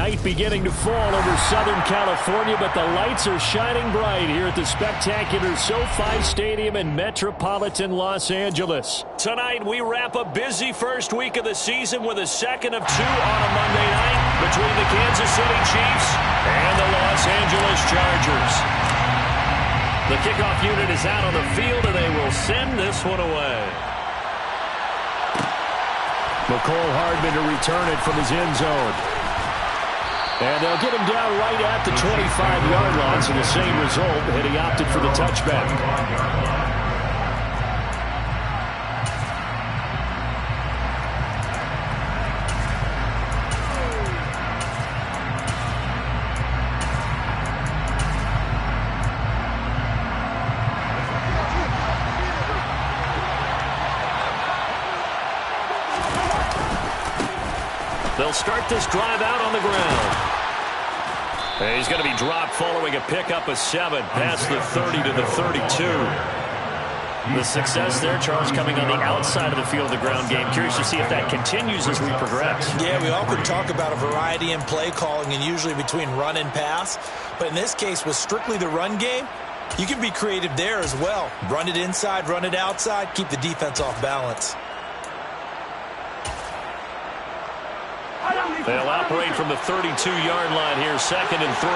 Night beginning to fall over Southern California, but the lights are shining bright here at the spectacular SoFi Stadium in metropolitan Los Angeles. Tonight, we wrap a busy first week of the season with a second of two on a Monday night between the Kansas City Chiefs and the Los Angeles Chargers. The kickoff unit is out on the field, and they will send this one away. McCole Hardman to return it from his end zone. And they'll get him down right at the 25-yard line, so the same result, and he opted for the touchback. They'll start this drive out on the ground. And he's going to be dropped following a pickup of 7 past the 30 to the 32. The success there, Charles, coming on the outside of the field of the ground game. Curious to see if that continues as we progress. Yeah, we often talk about a variety in play calling and usually between run and pass. But in this case, with strictly the run game, you can be creative there as well. Run it inside, run it outside, keep the defense off balance. They'll operate from the 32-yard line here, 2nd and 3.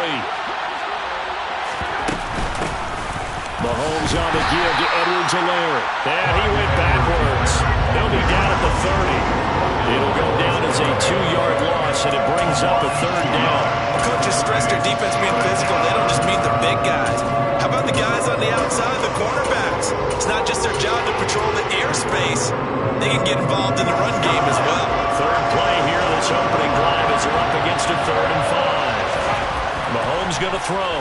Mahomes on the give to Edwards-Helaire. And he went backwards. They'll be down at the 30. It'll go down as a 2-yard loss, and it brings up a 3rd down. Coaches stress their defense being physical. They don't just mean the big guys. How about the guys on the outside, the cornerbacks? It's not just their job to patrol the airspace. They can get involved in the run game as well. Third play here, this opening drive as they're up against a 3rd and 5. Mahomes going to throw.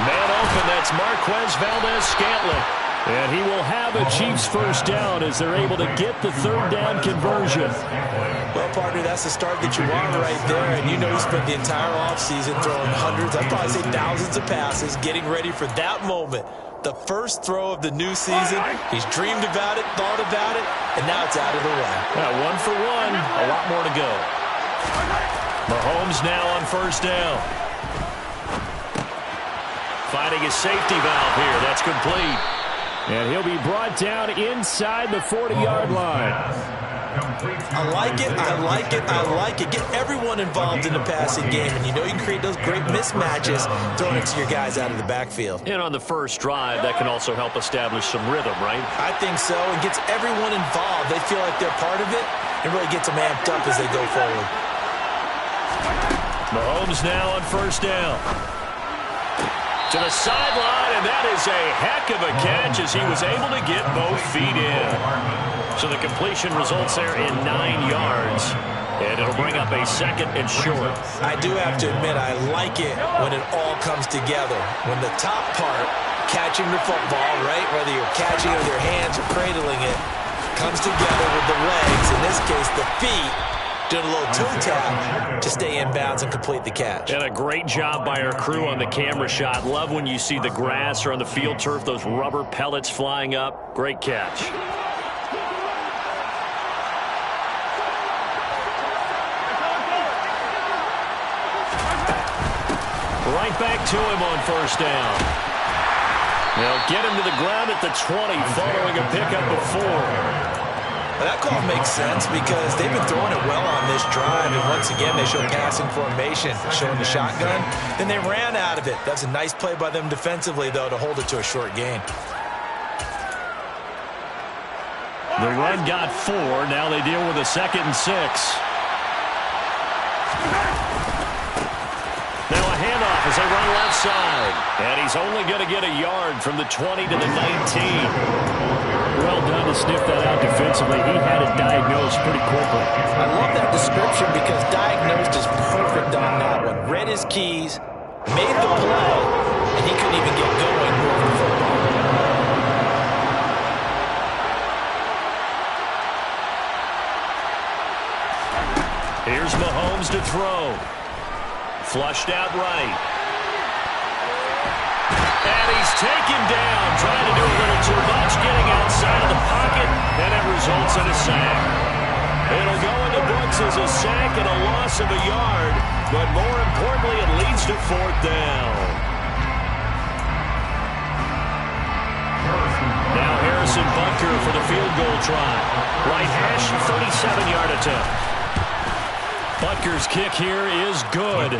Man open, that's Marquez Valdes-Scantling. And he will have a Chiefs first down as they're able to get the 3rd down conversion. Well, partner, that's the start that you want right there. And you know he spent the entire offseason throwing hundreds, I'd probably say thousands of passes, getting ready for that moment. The first throw of the new season. He's dreamed about it, thought about it, and now it's out of the way. 1 for 1, a lot more to go. Mahomes now on first down. Finding his safety valve here. That's complete. And he'll be brought down inside the 40-yard line. I like it, I like it, I like it. Get everyone involved in the passing game, and you know you can create those great mismatches throwing it to your guys out of the backfield. And on the first drive, that can also help establish some rhythm, right? I think so, and gets everyone involved. They feel like they're part of it, and really gets them amped up as they go forward. Mahomes now on first down. To the sideline, and that is a heck of a catch as he was able to get both feet in. So the completion results there in 9 yards, and it'll bring up a 2nd and short. I do have to admit, I like it when it all comes together. When the top part, catching the football, right, whether you're catching it with your hands or cradling it, comes together with the legs, in this case the feet, doing a little toe tap to stay in bounds and complete the catch. And a great job by our crew on the camera shot. Love when you see the grass or on the field turf, those rubber pellets flying up. Great catch. Right back to him on first down. They'll get him to the ground at the 20 following a pickup of 4. That call makes sense because they've been throwing it well on this drive, and once again they show passing formation, showing the shotgun. Then they ran out of it. That's a nice play by them defensively, though, to hold it to a short gain. The run got 4. Now they deal with a 2nd and 6. Now a handoff as they run left side. And he's only going to get a yard from the 20 to the 19. Well done to sniff that out defensively. He had it diagnosed pretty quickly. I love that description because diagnosed is perfect on that one. Read his keys, made the play, and he couldn't even get going moving the football. Here's Mahomes to throw. Flushed out right. And he's taken down, trying to do a little too much, getting outside of the pocket, and it results in a sack. It'll go in the books as a sack and a loss of a yard, but more importantly, it leads to fourth down. Now Harrison Butker for the field goal try. Right hash, 37-yard attempt. Butker's kick here is good.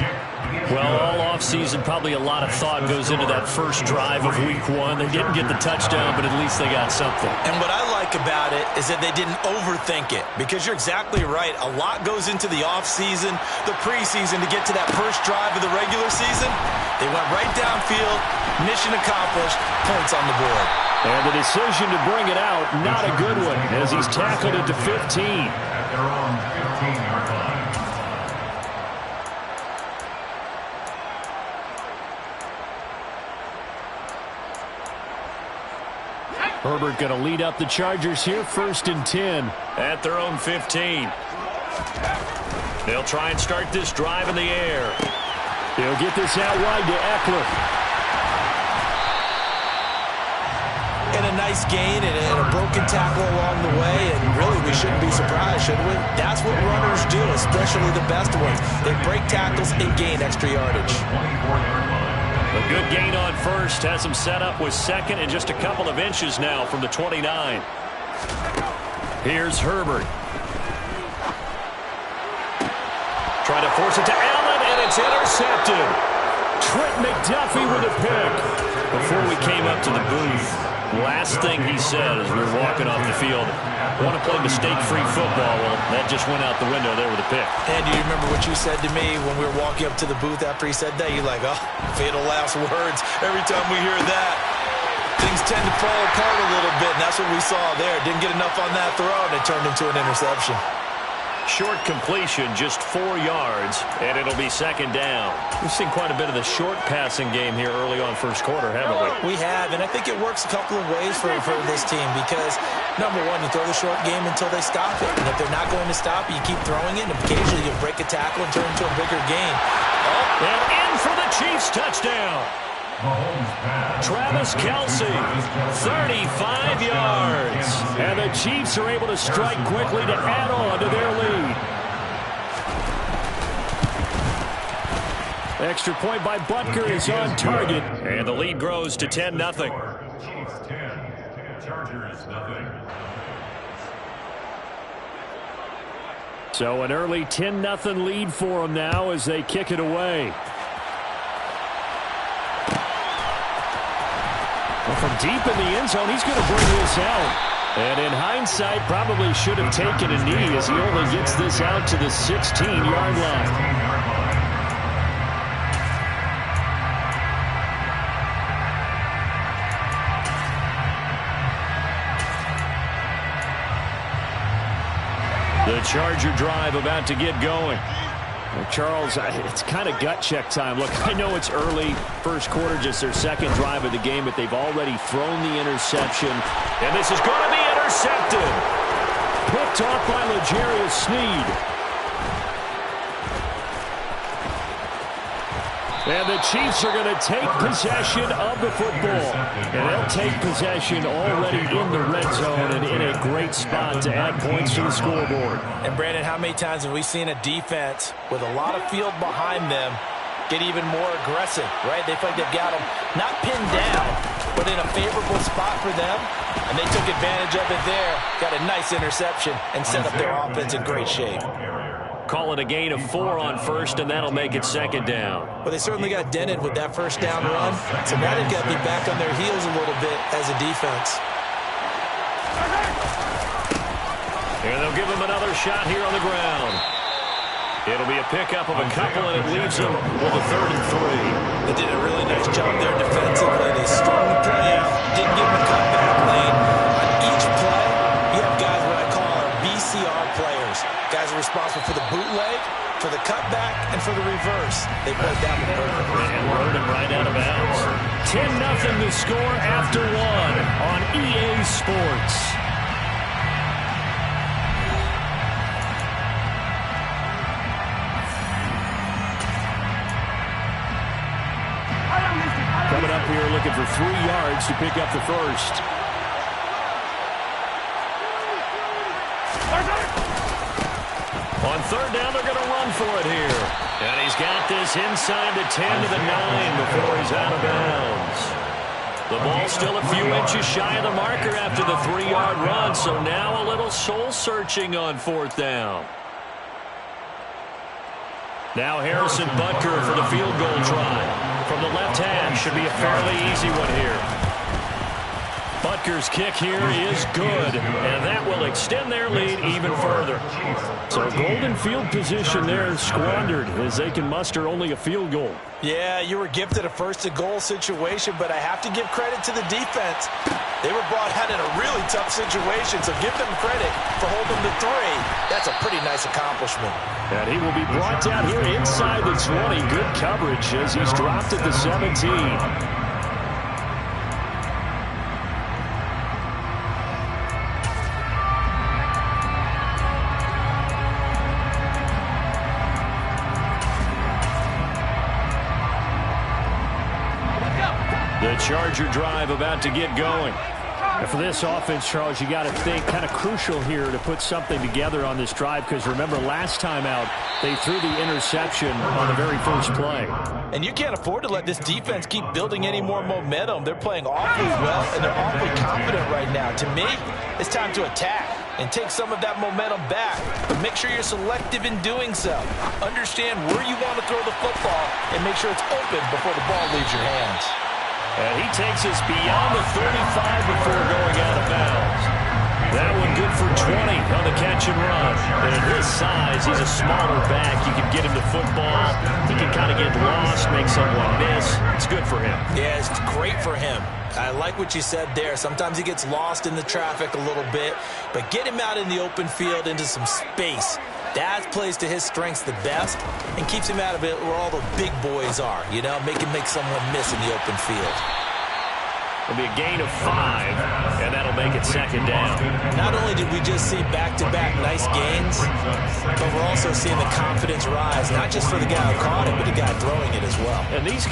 Well, all offseason, probably a lot of thought goes into that first drive of week one. They didn't get the touchdown, but at least they got something. And what I like about it is that they didn't overthink it, because you're exactly right. A lot goes into the offseason, the preseason, to get to that first drive of the regular season. They went right downfield, mission accomplished, points on the board. And the decision to bring it out, not a good one, as he's tackled it to 15. At their own 15-yard line. Herbert going to lead up the Chargers here, 1st and 10 at their own 15. They'll try and start this drive in the air. They'll get this out wide to Eckler. And a nice gain and a broken tackle along the way, and really we shouldn't be surprised, should we? That's what runners do, especially the best ones. They break tackles and gain extra yardage. A good gain on first, has him set up with second and just a couple of inches now from the 29. Here's Herbert. Trying to force it to Allen, and it's intercepted. Trent McDuffie with a pick. Before we came up to the booth, last thing he said as we were walking off the field, want to play mistake-free football. Well, that just went out the window there with a pick. And do you remember what you said to me when we were walking up to the booth after he said that? You're like, oh, fatal last words. Every time we hear that, things tend to fall apart a little bit, and that's what we saw there. Didn't get enough on that throw, and it turned into an interception. Short completion, just 4 yards, and it'll be second down. We've seen quite a bit of the short passing game here early on first quarter, haven't we? We have, and I think it works a couple of ways for this team because, number one, you throw the short game until they stop it. And if they're not going to stop it, you keep throwing it, and occasionally you'll break a tackle and turn into a bigger gain. Oh, and in for the Chiefs touchdown. Travis Kelce, 35 yards. And the Chiefs are able to strike quickly to add on to their lead. Extra point by Butker is on target. And the lead grows to 10-0. Chiefs 10, Chargers 0. So an early 10-0 lead for them now as they kick it away. Well, from deep in the end zone, he's going to bring this out. And in hindsight, probably should have taken a knee as he only gets this out to the 16-yard line. The Charger drive about to get going. Well, Charles, it's kind of gut check time. Look, I know it's early, first quarter, just their second drive of the game, but they've already thrown the interception. And this is going to be intercepted. Picked off by L'Jarius Sneed. And the Chiefs are going to take possession of the football. And they'll take possession already in the red zone and in a great spot to add points to the scoreboard. And, Brandon, how many times have we seen a defense with a lot of field behind them get even more aggressive, right? They feel like they've got them not pinned down, but in a favorable spot for them. And they took advantage of it there, got a nice interception, and set up their offense in great shape. Call it a gain of 4 on first, and that'll make it second down. Well, they certainly got dented with that first down run, so now they've got to be back on their heels a little bit as a defense. And they'll give them another shot here on the ground. It'll be a pickup of a couple, and it leaves them with a 3rd and 3. They did a really nice job there defensively. They strung the play out, didn't give them a cutback lane. On each play, you have guys what I call our VCR players. Guys are responsible for the bootleg, for the cutback, and for the reverse. They played that one perfectly. And rode him right out of bounds. 10-0 to score after 1 on EA Sports. Coming up here looking for 3 yards to pick up the first. third down, they're going to run for it here. And he's got this inside the 10 to the 9 before he's out of bounds. The ball still a few inches shy of the marker after the 3-yard run, so now a little soul-searching on fourth down. Now Harrison Butker for the field goal try. From the left hash, should be a fairly easy one here. Butker's kick here is good, and that will extend their lead even further. So golden field position there squandered as they can muster only a field goal. Yeah, you were gifted a first-and-goal situation, but I have to give credit to the defense. They were brought out in a really tough situation, so give them credit for holding the 3. That's a pretty nice accomplishment. And he will be brought down here inside the 20. Good coverage as he's dropped at the 17. The Charger drive about to get going. And for this offense, Charles, you got to think kind of crucial here to put something together on this drive, because remember last time out they threw the interception on the very first play. And you can't afford to let this defense keep building any more momentum. They're playing awfully well, and they're awfully confident right now. To me, it's time to attack and take some of that momentum back. But make sure you're selective in doing so. Understand where you want to throw the football and make sure it's open before the ball leaves your hands. And he takes us beyond the 35 before going out of bounds. That one good for 20 on the catch and run. And at his size, he's a smaller back. You can get him the football. He can kind of get lost, make someone miss. It's good for him. Yeah, it's great for him. I like what you said there. Sometimes he gets lost in the traffic a little bit, but get him out in the open field into some space. That plays to his strengths the best and keeps him out of it where all the big boys are, you know, make someone miss in the open field. It'll be a gain of 5, and that'll make it second down. Not only did we just see back-to-back nice gains, but we're also seeing the confidence rise, not just for the guy who caught it, but the guy throwing it as well. And these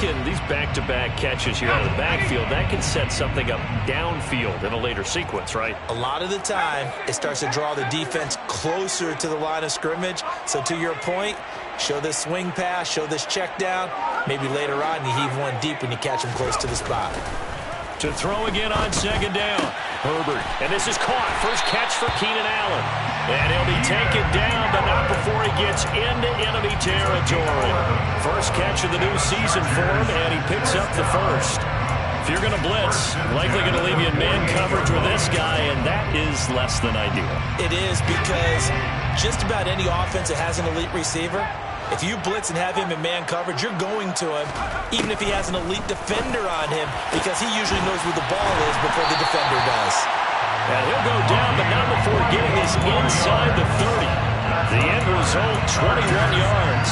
back-to-back catches here out of the backfield, that can set something up downfield in a later sequence, right? A lot of the time, it starts to draw the defense closer to the line of scrimmage. So to your point, show this swing pass, show this check down. Maybe later on you heave one deep when you catch him close to the spot. To throw again on second down. Herbert. And this is caught. First catch for Keenan Allen. And he'll be taken down, but not before he gets into enemy territory. First catch of the new season for him, and he picks up the first. If you're going to blitz, likely going to leave you in man coverage with this guy, and that is less than ideal. It is, because just about any offense that has an elite receiver, if you blitz and have him in man coverage, you're going to him, even if he has an elite defender on him, because he usually knows where the ball is before the defender does. And he'll go down, but not before getting this inside the 30. The end result, 21 yards.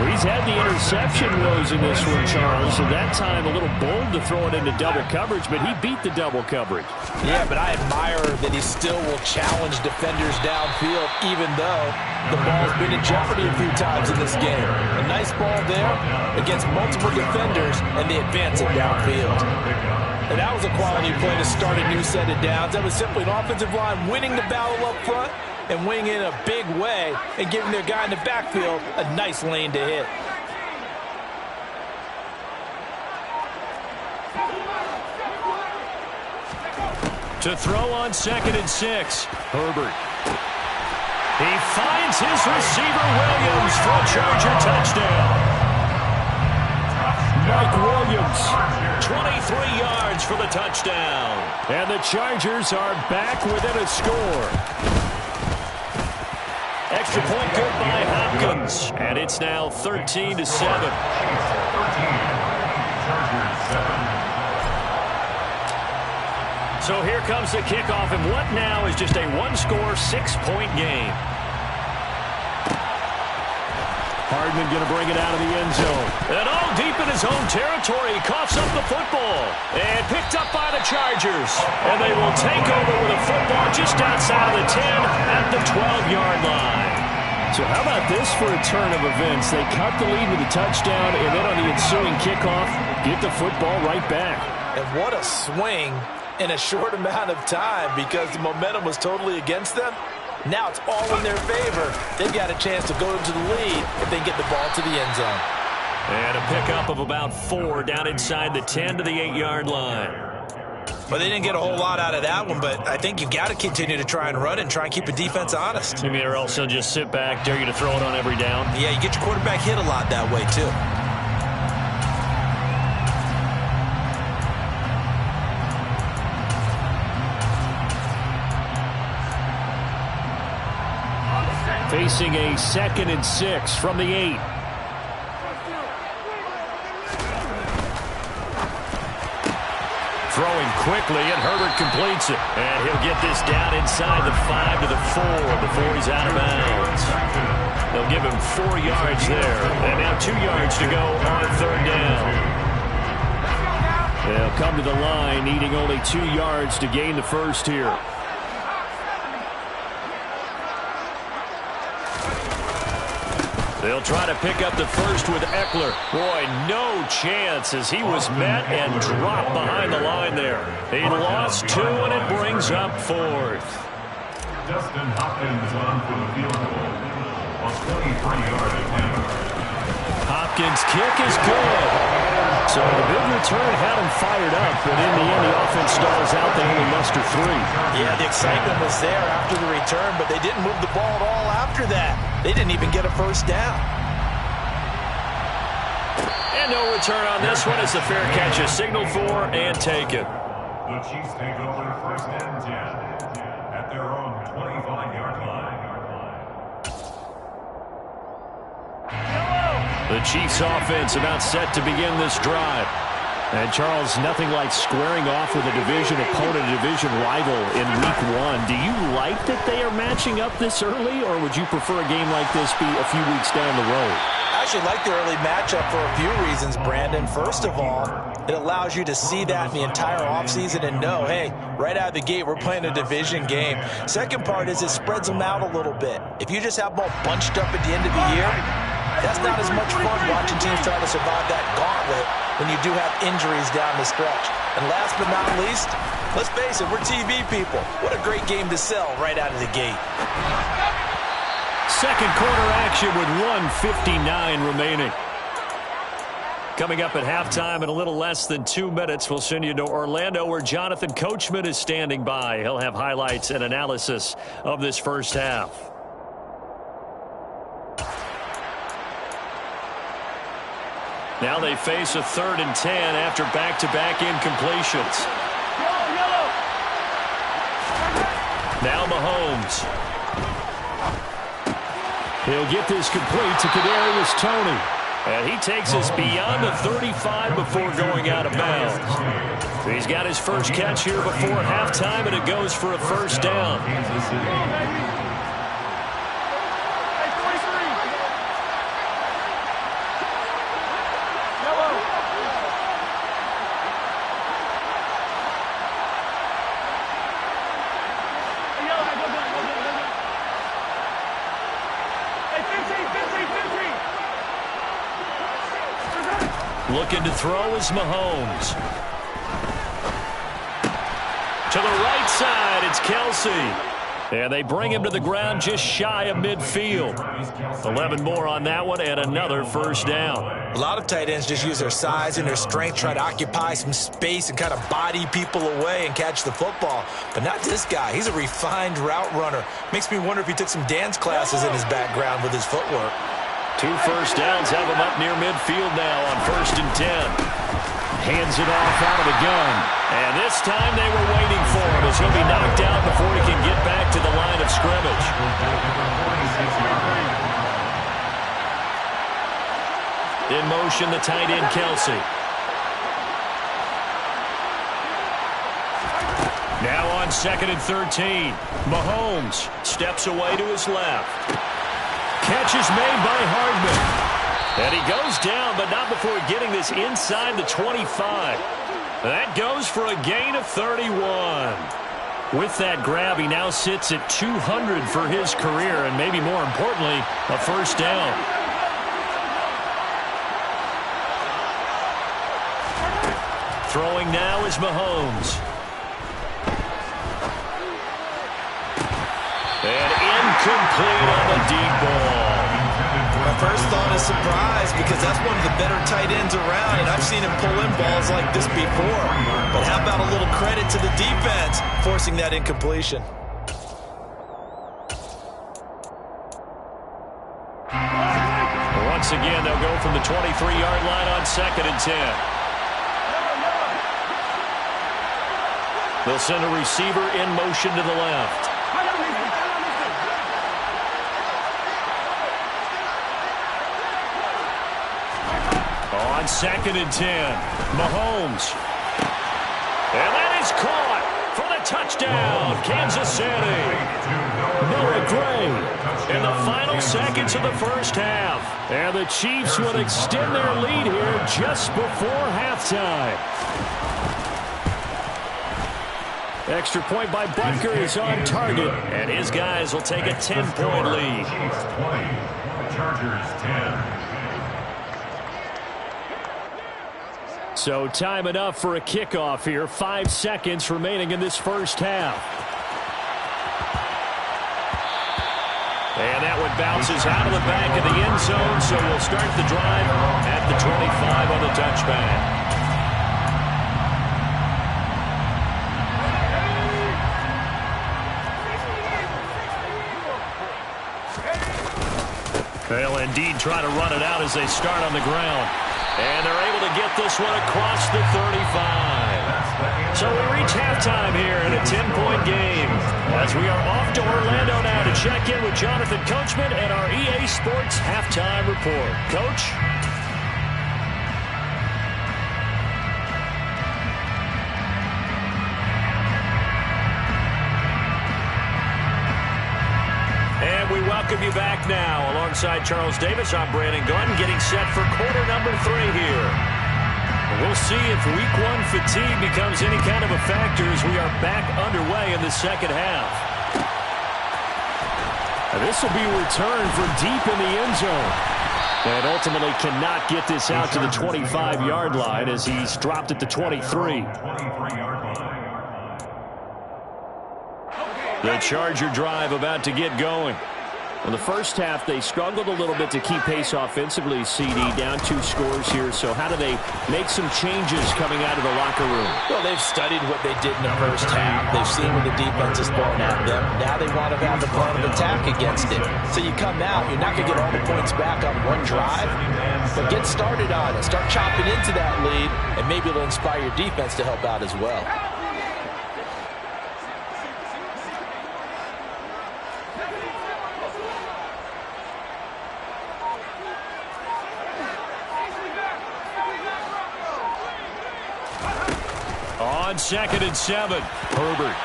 Well, he's had the interception woes in this one, Charles, and that time a little bold to throw it into double coverage, but he beat the double coverage. Yeah, but I admire that he still will challenge defenders downfield, even though the ball's been in jeopardy a few times in this game. A nice ball there against multiple defenders, and they advance it downfield. And that was a quality play to start a new set of downs. That was simply an offensive line winning the battle up front and winning in a big way and giving their guy in the backfield a nice lane to hit. To throw on 2nd and 6, Herbert. He finds his receiver Williams for a Charger touchdown. Mike Williams, 23 yards for the touchdown. And the Chargers are back within a score. Extra point good by Hopkins. And it's now 13-7. So here comes the kickoff, and what now is just a one-score, 6-point game. Hardman going to bring it out of the end zone. And all deep in his own territory, he coughs up the football. And picked up by the Chargers. And they will take over with a football just outside of the 10 at the 12-yard line. So how about this for a turn of events? They cut the lead with a touchdown, and then on the ensuing kickoff, get the football right back. And what a swing in a short amount of time, because the momentum was totally against them. Now it's all in their favor. They've got a chance to go into the lead if they get the ball to the end zone. And a pickup of about 4 down inside the 10 to the 8-yard line. Well, they didn't get a whole lot out of that one, but I think you've got to continue to try and run and try and keep the defense honest. You mean, or else they'll just sit back, dare you to throw it on every down? Yeah, you get your quarterback hit a lot that way, too. Facing a 2nd and 6 from the 8. Throwing quickly, and Herbert completes it. And he'll get this down inside the 5 to the 4 before he's out of bounds. They'll give him 4 yards there. And now 2 yards to go on 3rd down. They'll come to the line, needing only 2 yards to gain the first here. They'll try to pick up the first with Eckler. Boy, no chance as he was met and dropped behind the line there. He lost 2, and it brings up 4th. Dustin Hopkins on for the field goal. A 23-yard attempt. Hopkins' kick is good. So the big return had him fired up, but in the end, the offense stalls out. They only muster 3. Yeah, the excitement was there after the return, but they didn't move the ball at all after that. They didn't even get a first down. And no return on this one as the fair catch is signaled for and taken. The Chiefs take over 1st and 10 at their own 25-yard line. The Chiefs offense about set to begin this drive. And Charles, nothing like squaring off with a division opponent, a division rival in week 1. Do you like that they are matching up this early, or would you prefer a game like this be a few weeks down the road? I actually like the early matchup for a few reasons, Brandon. First of all, it allows you to see that in the entire offseason and know, hey, right out of the gate, we're playing a division game. Second part is it spreads them out a little bit. If you just have them all bunched up at the end of the year, that's not as much fun watching teams try to survive that gauntlet when you do have injuries down the stretch. And last but not least, let's face it, we're TV people. What a great game to sell right out of the gate. Second quarter action with 1:59 remaining. Coming up at halftime in a little less than 2 minutes, we'll send you to Orlando where Jonathan Coachman is standing by. He'll have highlights and analysis of this first half. Now they face a 3rd and 10 after back-to-back incompletions. Now Mahomes. He'll get this complete to Kadarius Toney. And he takes us beyond the 35 before going out of bounds. He's got his first catch here before halftime, and it goes for a first down. Looking to throw is Mahomes. To the right side, it's Kelsey. And they bring him to the ground just shy of midfield. 11 more on that one and another first down. A lot of tight ends just use their size and their strength, try to occupy some space and kind of body people away and catch the football. But not this guy. He's a refined route runner. Makes me wonder if he took some dance classes in his background with his footwork. 2 first downs have him up near midfield now on 1st and 10. Hands it off out of the gun. And this time they were waiting for him as he'll be knocked out before he can get back to the line of scrimmage. In motion, the tight end, Kelsey. Now on 2nd and 13. Mahomes steps away to his left. Catch is made by Hardman. And he goes down, but not before getting this inside the 25. That goes for a gain of 31. With that grab, he now sits at 200 for his career, and maybe more importantly, a first down. Throwing now is Mahomes. And in thought is surprise because that's one of the better tight ends around, and I've seen him pull in balls like this before. But how about a little credit to the defense forcing that incompletion? Once again, they'll go from the 23-yard line on 2nd and 10. They'll send a receiver in motion to the left. On 2nd and 10, Mahomes. And that is caught for the touchdown, Kansas City. Noah Gray in the final seconds of the first half. And the Chiefs will extend their lead here just before halftime. Extra point by Butker is on target, and his guys will take a 10-point lead. Chiefs 20, Chargers 10. So time enough for a kickoff here. 5 seconds remaining in this first half. And that one bounces out of the back of the end zone, so we'll start the drive at the 25 on the touchback. They'll indeed try to run it out as they start on the ground. And they're able to get this one across the 35. So we reach halftime here in a 10-point game. As we are off to Orlando now to check in with Jonathan Coachman and our EA Sports Halftime Report. Coach? And we welcome you back now. Alongside Charles Davis, I'm Brandon Gunn, getting set for quarter number 3 here. We'll see if week 1 fatigue becomes any kind of a factor as we are back underway in the second half. This will be returned from deep in the end zone. And ultimately cannot get this out to the 25-yard line as he's dropped at the 23. The Charger drive about to get going. In the first half, they struggled a little bit to keep pace offensively, CD, down 2 scores here. So how do they make some changes coming out of the locker room? Well, they've studied what they did in the first half. They've seen what the defense is throwing at them. Now they want to have the plan of attack against it. So you come out, you're not going to get all the points back on one drive, but get started on it. Start chopping into that lead, and maybe it'll inspire your defense to help out as well. On 2nd and 7, Herbert.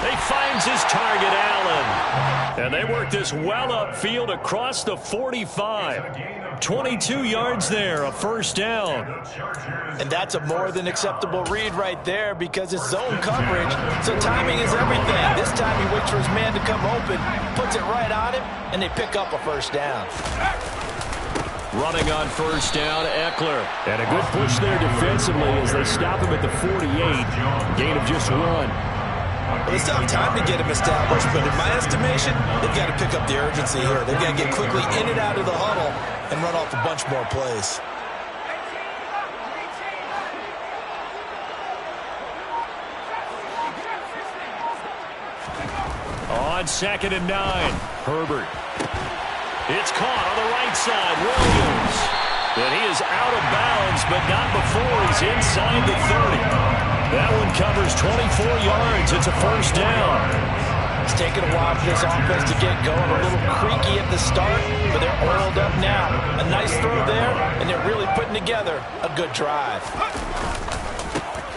He finds his target, Allen. And they work this well upfield across the 45. 22 yards there, a first down. And that's a more than acceptable read right there because it's zone coverage, so timing is everything. This time he waits for his man to come open, puts it right on him, and they pick up a first down. Running on first down, Eckler. And a good push there defensively as they stop him at the 48. Gain of just 1. Well, they still have time to get him established, but in my estimation, they've got to pick up the urgency here. They've got to get quickly in and out of the huddle and run off a bunch more plays. On 2nd and 9, Herbert. It's caught on the right side, Williams. And he is out of bounds, but not before he's inside the 30. That one covers 24 yards. It's a first down. It's taken a while for this offense to get going. A little creaky at the start, but they're oiled up now. A nice throw there, and they're really putting together a good drive.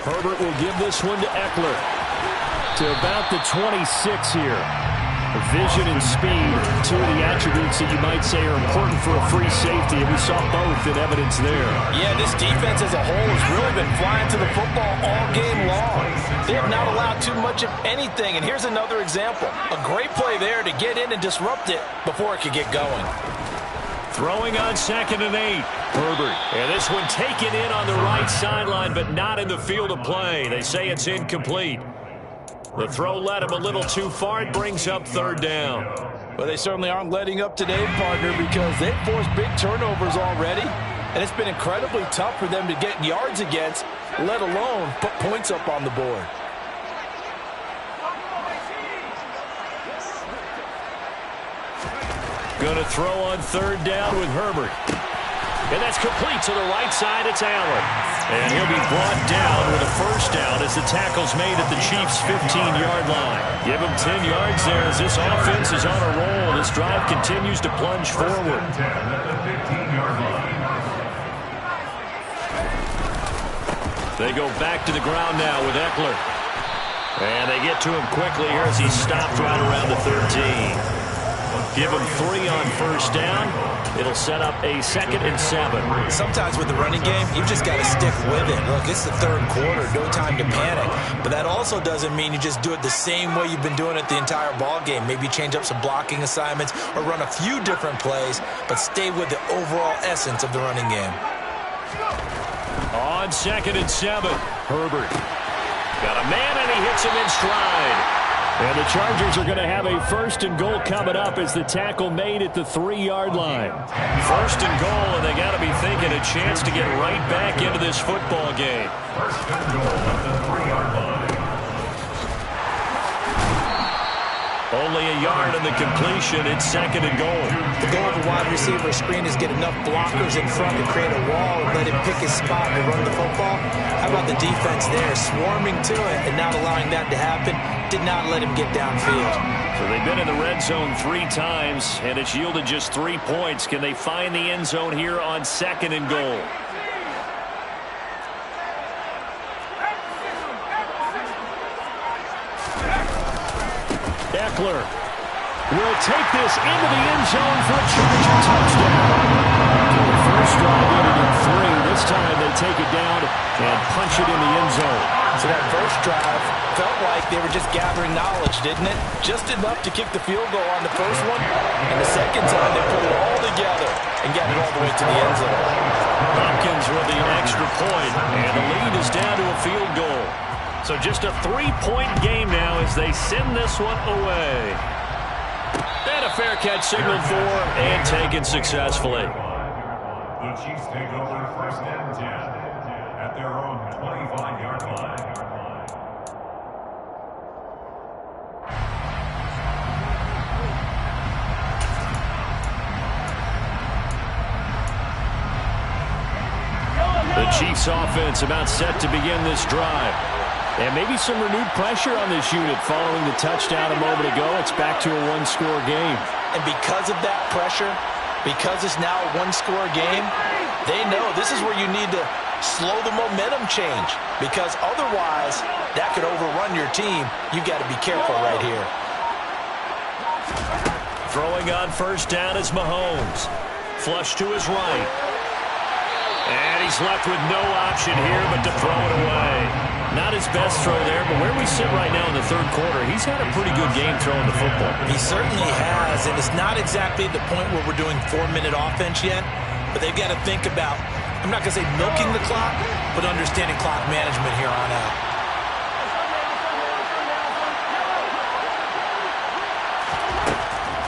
Herbert will give this one to Eckler. To about the 26 here. Vision and speed, 2 of the attributes that you might say are important for a free safety, and we saw both in evidence there. Yeah, this defense as a whole has really been flying to the football all game long. They have not allowed too much of anything, and here's another example. A great play there to get in and disrupt it before it could get going. Throwing on 2nd and 8, Herbert. And this one taken in on the right sideline, but not in the field of play. They say it's incomplete. The throw led him a little too far. It brings up 3rd down. Well, they certainly aren't letting up today, partner, because they've forced big turnovers already, and it's been incredibly tough for them to get yards against, let alone put points up on the board. Going to throw on third down with Herbert. And that's complete to the right side. It's Allen. And he'll be brought down with a first down as the tackle's made at the Chiefs' 15-yard line. Give him 10 yards there as this offense is on a roll. This drive continues to plunge forward. They go back to the ground now with Eckler. And they get to him quickly here as he's stopped right around the 13. Give him 3 on first down. It'll set up a 2nd and 7. Sometimes with the running game, you've just got to stick with it. Look, it's the third quarter, no time to panic. But that also doesn't mean you just do it the same way you've been doing it the entire ball game. Maybe change up some blocking assignments or run a few different plays, but stay with the overall essence of the running game. On 2nd and 7, Herbert. Got a man, and he hits him in stride. And the Chargers are going to have a 1st and goal coming up as the tackle made at the 3-yard line. 1st and goal, and they got to be thinking a chance to get right back into this football game. 1st and goal at the 3-yard line. Only a yard on the completion. It's 2nd and goal. The goal of a wide receiver screen is get enough blockers in front to create a wall and let him pick his spot to run the football. How about the defense there, swarming to it and not allowing that to happen? Did not let him get downfield. So they've been in the red zone 3 times, and it's yielded just 3 points. Can they find the end zone here on 2nd and goal? Eckler will take this into the end zone for a Charger touchdown. The first drive ended in 3. This time they take it down and punch it in the end zone. So that first drive felt like they were just gathering knowledge, didn't it? Just enough to kick the field goal on the first one. And the second time they put it all together and got it all the way to the end zone. Hopkins with the extra point, and the lead is down to a field goal. So just a 3-point game now as they send this one away. And a fair catch signaled for and taken successfully. The Chiefs take over 1st and 10 at their own 25-yard line. The Chiefs offense about set to begin this drive. And maybe some renewed pressure on this unit following the touchdown a moment ago. It's back to a 1-score game. And because of that pressure, because it's now a 1-score game, they know this is where you need to slow the momentum change. Because otherwise, that could overrun your team. You've got to be careful right here. Throwing on first down is Mahomes. Flush to his right. And he's left with no option here but to throw it away. Not his best throw there, but where we sit right now in the third quarter, he's had a pretty good game throwing the football. He certainly has, and it's not exactly the point where we're doing 4-minute offense yet, but they've got to think about, I'm not going to say milking the clock, but understanding clock management here on out.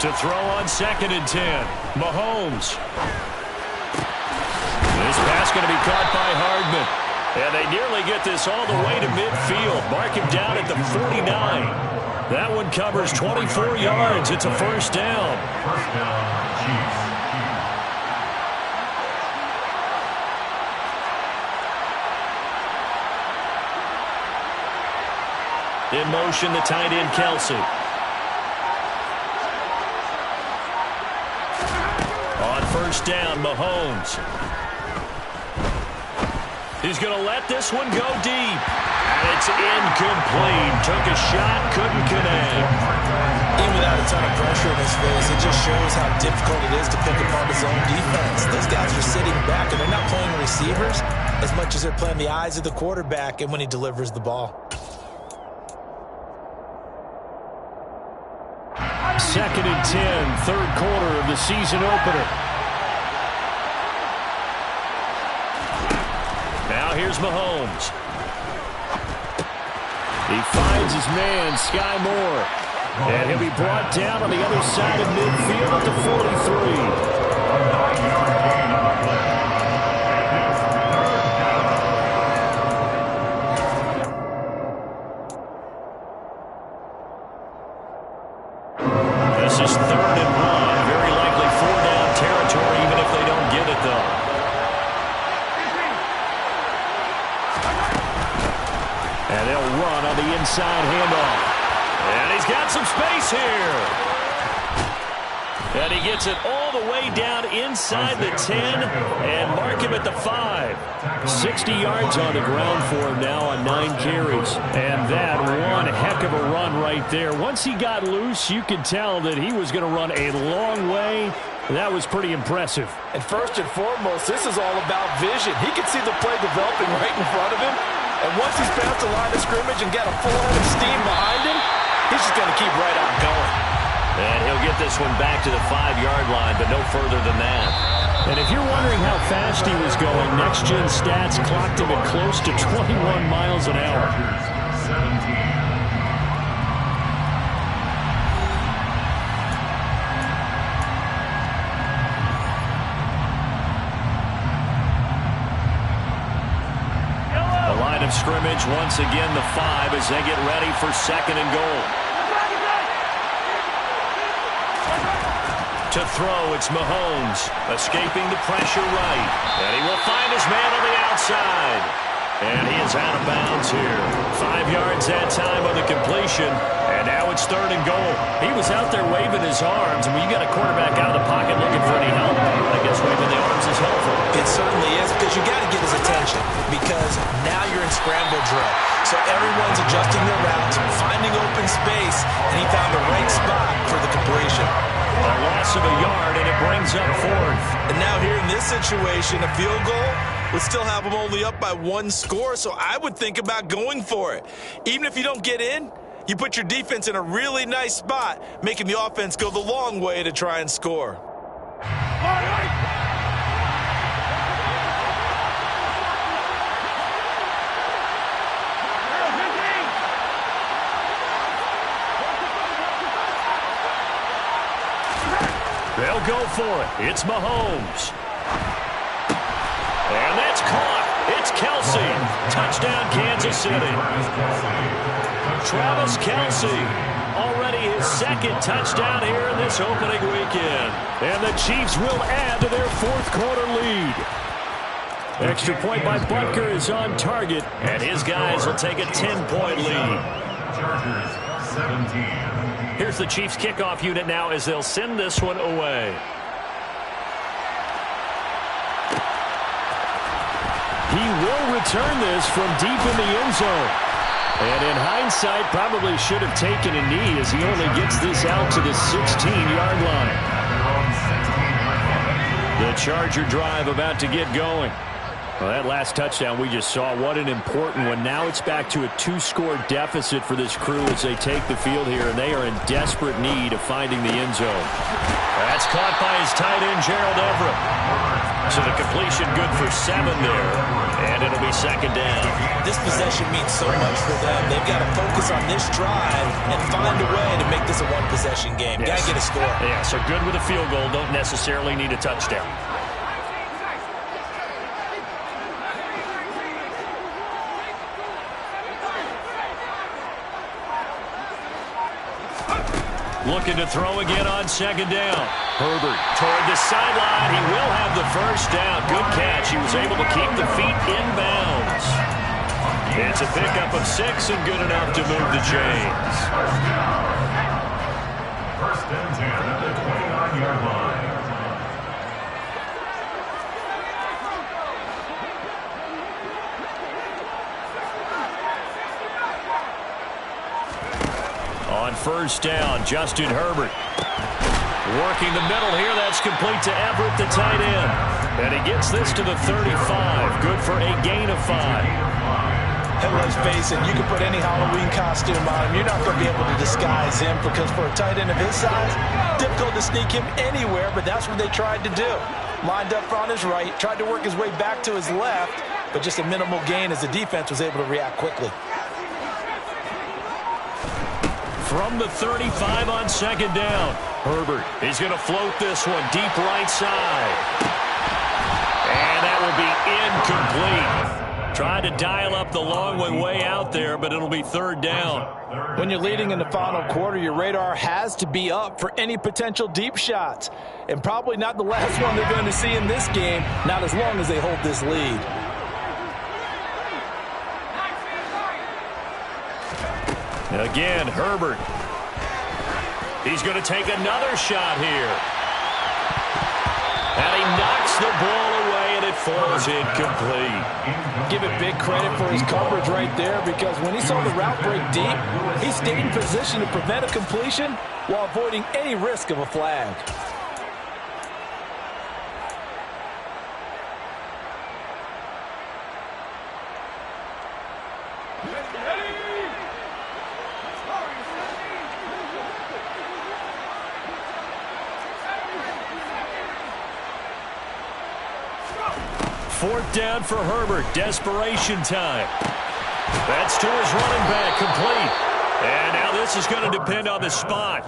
To throw on 2nd and 10, Mahomes. This pass going to be caught by Hardman. And they nearly get this all the way to midfield. Mark him down at the 49. That one covers 24 yards. It's a first down. First down, Chiefs. In motion, the tight end, Kelsey. On first down, Mahomes. He's going to let this one go deep. And it's incomplete. Took a shot, couldn't connect. Even without a ton of pressure in his face, it just shows how difficult it is to pick apart his own defense. Those guys are sitting back, and they're not playing receivers as much as they're playing the eyes of the quarterback and when he delivers the ball. 2nd and 10, third quarter of the season opener. Now here's Mahomes. He finds his man, Sky Moore. And he'll be brought down on the other side of midfield at the 43. A 9-yard gain on the play. And it's third down. This is 3rd and 1. Very likely 4-down territory, even if they don't get it, though. And they'll run on the inside handoff. And he's got some space here. And he gets it all the way down inside the 10 and mark him at the 5. 60 yards on the ground for him now on 9 carries. And that one heck of a run right there. Once he got loose, you could tell that he was going to run a long way. That was pretty impressive. And first and foremost, this is all about vision. He can see the play developing right in front of him. And once he's past the line of scrimmage and got a full head of steam behind him, he's just going to keep right on going. And he'll get this one back to the 5-yard line, but no further than that. And if you're wondering how fast he was going, Next Gen Stats clocked him at close to 21 miles an hour. 17. Of scrimmage once again the 5 as they get ready for 2nd and goal. To throw, it's Mahomes escaping the pressure right, and he will find his man on the outside, and he is out of bounds here. 5 yards that time on the completion, and now it's 3rd and goal. He was out there waving his arms, and when you got a quarterback out of the pocket looking for any help, I guess waving the arms is helpful. It certainly is, because you got to get his attention, because now you're in scramble drill. So everyone's adjusting their routes, finding open space, and he found the right spot for the completion. A loss of a yard, and it brings up 4th. And now here in this situation, a field goal would still have them only up by 1 score, so I would think about going for it. Even if you don't get in, you put your defense in a really nice spot, making the offense go the long way to try and score. They'll go for it. It's Mahomes. And that's caught. It's Kelce. Touchdown, Kansas City. Travis Kelce. Already his 2nd touchdown here in this opening weekend. And the Chiefs will add to their 4th quarter lead. Extra point by Butker is on target. And his guys will take a 10-point lead. Chargers 17. Here's the Chiefs kickoff unit now as they'll send this one away. He will return this from deep in the end zone. And in hindsight, probably should have taken a knee as he only gets this out to the 16-yard line. The Charger drive about to get going. Well, that last touchdown we just saw, what an important one. Now it's back to a 2-score deficit for this crew as they take the field here, and they are in desperate need of finding the end zone. That's caught by his tight end, Gerald Everett. So the completion good for 7 there, and it'll be 2nd down. This possession means so much for them. They've got to focus on this drive and find a way to make this a one-possession game. Yes. Got to get a score. Yeah, so good with a field goal, don't necessarily need a touchdown. Looking to throw again on 2nd down. Herbert toward the sideline. He will have the 1st down. Good catch. He was able to keep the feet in bounds. It's a pickup of 6 and good enough to move the chains. 1st and 10 at the 29-yard line. On 1st down, Justin Herbert. Working the middle here, that's complete to Everett, the tight end. And he gets this to the 35. Good for a gain of 5. And let's face it, you can put any Halloween costume on him. You're not going to be able to disguise him because for a tight end of his size, difficult to sneak him anywhere, but that's what they tried to do. Lined up on his right, tried to work his way back to his left, but just a minimal gain as the defense was able to react quickly. From the 35 on second down. Herbert, he's going to float this one deep right side. And that will be incomplete. Tried to dial up the long one way out there, but it'll be third down. When you're leading in the final quarter, your radar has to be up for any potential deep shots. And probably not the last one they're going to see in this game, not as long as they hold this lead. Again, Herbert. He's going to take another shot here. And he knocks the ball away, and it falls incomplete. Give it big credit for his coverage right there, because when he saw the route break deep, he stayed in position to prevent a completion while avoiding any risk of a flag. Fourth down for Herbert. Desperation time. That's to his running back. Complete. And now this is going to depend on the spot.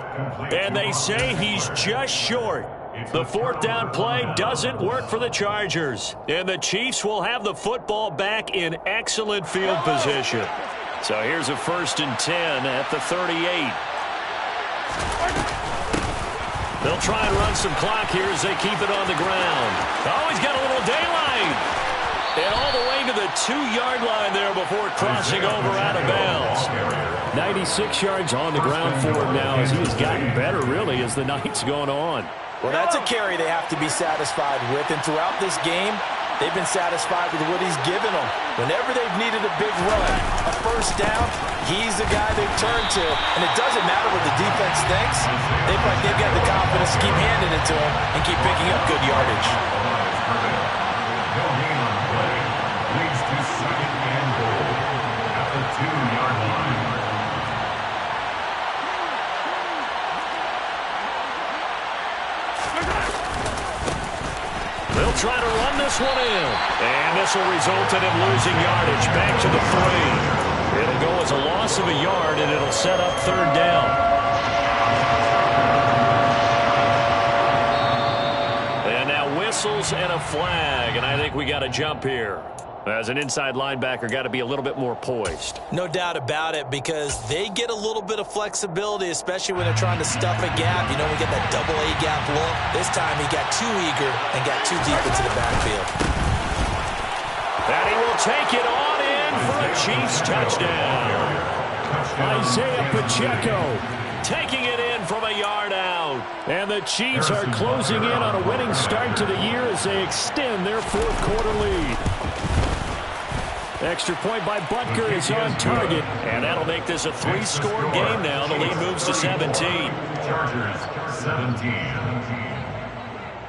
And they say he's just short. The fourth down play doesn't work for the Chargers. And the Chiefs will have the football back in excellent field position. So here's a 1st and 10 at the 38. They'll try and run some clock here as they keep it on the ground. Oh, he's got a little daylight. And all the way to the 2-yard line there before crossing over out of bounds. 96 yards on the ground for him now as he has gotten better, really, as the night's gone on. Well, that's a carry they have to be satisfied with. And throughout this game, they've been satisfied with what he's given them. Whenever they've needed a big run, a first down, he's the guy they've turned to. And it doesn't matter what the defense thinks. They've got the confidence to keep handing it to him and keep picking up good yardage. Leads to 2nd and goal at the 2-yard line. They'll try to run this one in. And this will result in him losing yardage back to the 3. It'll go as a loss of a yard, and it'll set up third down. And now whistles and a flag, and I think we got a jump here. As an inside linebacker, got to be a little bit more poised. No doubt about it, because they get a little bit of flexibility, especially when they're trying to stuff a gap. You know, we get that double A gap look. This time he got too eager and got too deep into the backfield. And he will take it on in for a Chiefs touchdown. Isaiah Pacheco taking it in from a yard out. And the Chiefs are closing in on a winning start to the year as they extend their fourth-quarter lead. Extra point by Butker is on target, and that'll make this a 3-score game now. The lead moves to 17. Chargers 17.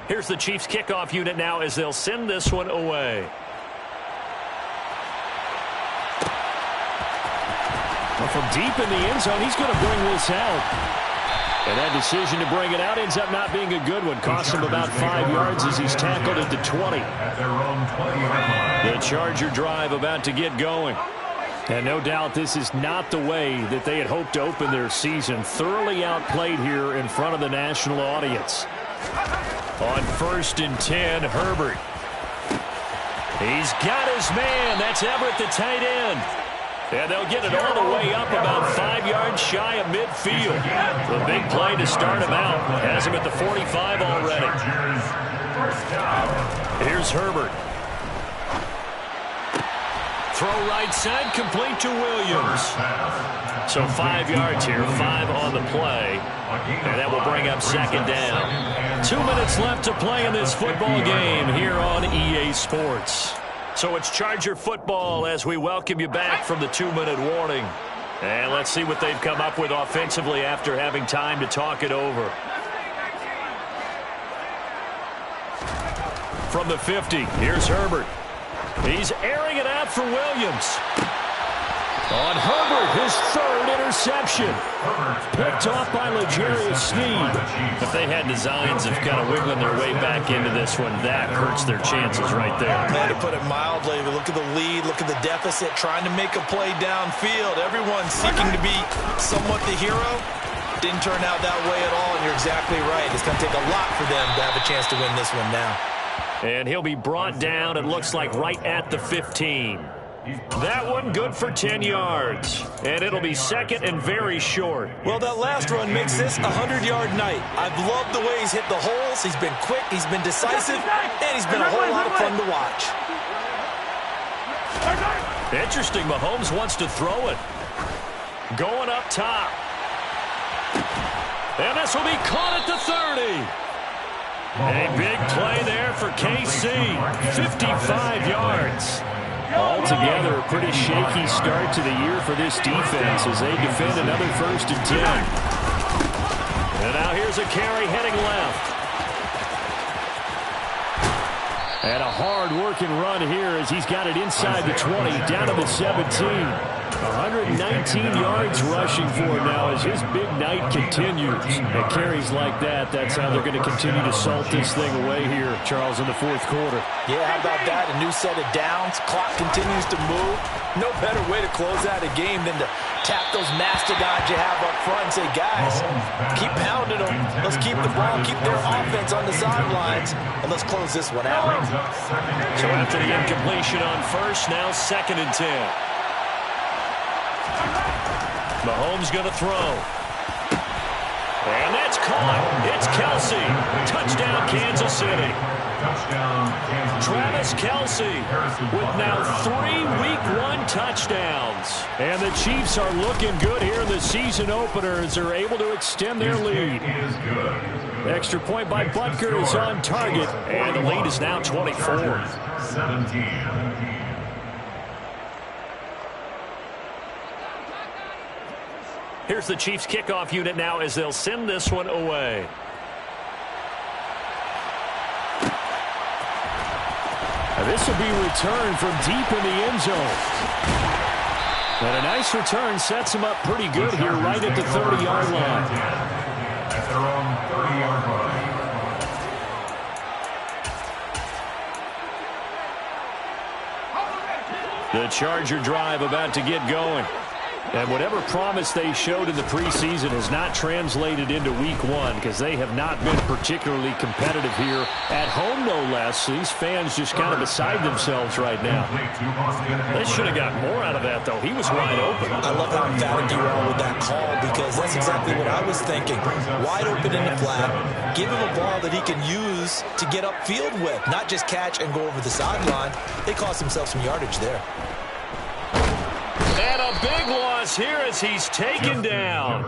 Here's the Chiefs kickoff unit now as they'll send this one away. Well, from deep in the end zone, he's going to bring this out. And that decision to bring it out ends up not being a good one. Cost him about 5 yards as he's tackled at the 20. At their own 20-yard line. The Charger drive about to get going. And no doubt this is not the way that they had hoped to open their season. Thoroughly outplayed here in front of the national audience. On 1st and 10, Herbert. He's got his man. That's Everett, the tight end. And they'll get it all the way up about 5 yards shy of midfield. The big play to start him out. Has him at the 45 already. Here's Herbert. Throw right side, complete to Williams. So 5 yards here, 5 on the play. And that will bring up 2nd down. 2 minutes left to play in this football game here on EA Sports. So it's Charger football as we welcome you back from the 2-minute warning. And let's see what they've come up with offensively after having time to talk it over. From the 50, here's Herbert. He's airing it out for Williams. On Herbert, his third interception. Picked off by L'Jarius Sneed. If they had designs of kind of wiggling their way back into this one, that hurts their chances right there. Man, to put it mildly, look at the lead, look at the deficit, trying to make a play downfield. Everyone seeking to be somewhat the hero. Didn't turn out that way at all, and you're exactly right. It's going to take a lot for them to have a chance to win this one now. And he'll be brought down, it looks like, right at the 15. That one good for 10 yards. And it'll be second and very short. Well, that last run makes this a 100-yard night. I've loved the way he's hit the holes. He's been quick, he's been decisive, and he's been a whole lot of fun to watch. Interesting, Mahomes wants to throw it. Going up top. And this will be caught at the 30. A big play there for KC. 55 yards. Altogether, a pretty shaky start to the year for this defense as they defend another 1st and 10. And now here's a carry heading left. And a hard-working run here as he's got it inside the 20, down to the 17. 119 yards rushing for him now as his big night continues. And carries like that, that's how they're going to continue to salt this thing away here, Charles, in the 4th quarter. Yeah, how about that? A new set of downs. Clock continues to move. No better way to close out a game than to tap those mastodons you have up front and say, guys, keep pounding them. Let's keep the ball, keep their offense on the sidelines, and let's close this one out. So after the incompletion on first, now 2nd and 10. Mahomes going to throw. And that's caught. It's Kelce. Touchdown, Kansas City. Travis Kelce with now 3 Week 1 touchdowns. And the Chiefs are looking good here in the season opener as they're able to extend their lead. Extra point by Butker is on target, and the lead is now 24. 17. Here's the Chiefs kickoff unit now as they'll send this one away. Now this will be returned from deep in the end zone. And a nice return sets him up pretty good here right at the 30-yard line. At their own 30-yard line. The Charger drive about to get going. And whatever promise they showed in the preseason has not translated into Week 1 because they have not been particularly competitive here at home, no less. These fans just kind of beside themselves right now. They should have got more out of that, though. He was wide open. I love how emphatic you are with that call because that's exactly what I was thinking. Wide open in the flat. Give him a ball that he can use to get upfield with, not just catch and go over the sideline. They cost themselves some yardage there. And a big loss here as he's taken down.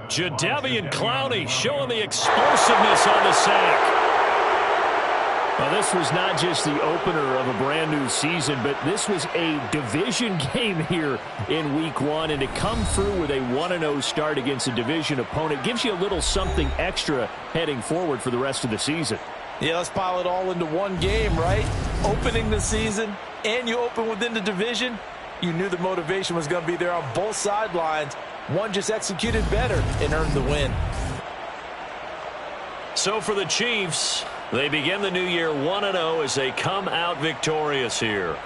Jadeveon Clowney showing the explosiveness on the sack. Well, this was not just the opener of a brand new season, but this was a division game here in Week 1. And to come through with a 1-0 start against a division opponent gives you a little something extra heading forward for the rest of the season. Yeah, let's pile it all into one game, right? Opening the season, and you open within the division. You knew the motivation was going to be there on both sidelines. One just executed better and earned the win. So for the Chiefs, they begin the new year 1-0 as they come out victorious here.